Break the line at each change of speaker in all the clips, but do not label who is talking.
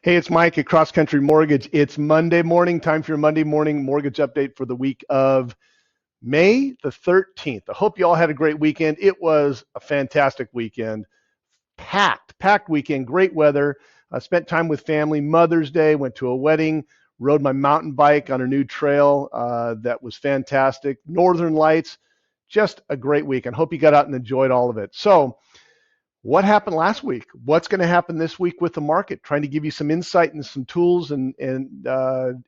Hey, it's Mike at Cross Country Mortgage. It's Monday morning, time for your Monday morning mortgage update for the week of May the 13th. I hope you all had a great weekend. It was a fantastic weekend. Packed weekend, great weather. I spent time with family. Mother's Day, went to a wedding, rode my mountain bike on a new trail that was fantastic. Northern Lights, just a great weekend. Hope you got out and enjoyed all of it. So, what happened last week? What's going to happen this week with the market? Trying to give you some insight and some tools and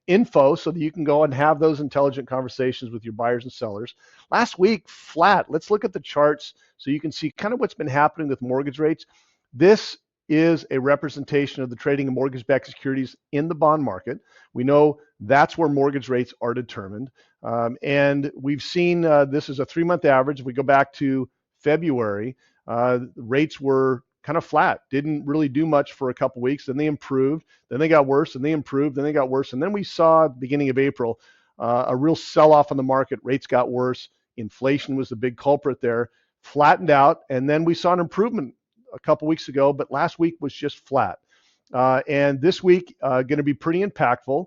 info so that you can go and have those intelligent conversations with your buyers and sellers. Last week, flat. Let's look at the charts so you can see kind of what's been happening with mortgage rates. This is a representation of the trading of mortgage-backed securities in the bond market. We know that's where mortgage rates are determined. And we've seen this is a 3-month average. If we go back to February, rates were kind of flat, didn't really do much for a couple weeks. Then they improved, then they got worse, and they improved, then they got worse. And then we saw at the beginning of April a real sell-off in the market. Rates got worse. Inflation was the big culprit there, flattened out. And then we saw an improvement a couple weeks ago, but last week was just flat. And this week going to be pretty impactful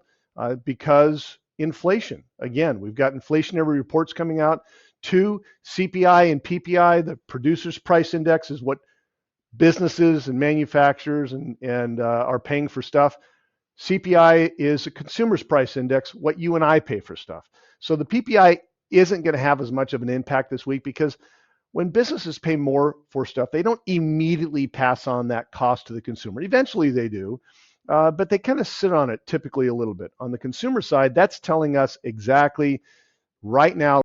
because inflation. Again, we've got inflationary reports coming out. 2, CPI and PPI, the producer's price index, is what businesses and manufacturers and are paying for stuff. CPI is a consumer's price index, what you and I pay for stuff. So the PPI isn't going to have as much of an impact this week because when businesses pay more for stuff, they don't immediately pass on that cost to the consumer. Eventually they do, but they kind of sit on it typically a little bit. On the consumer side, that's telling us exactly right now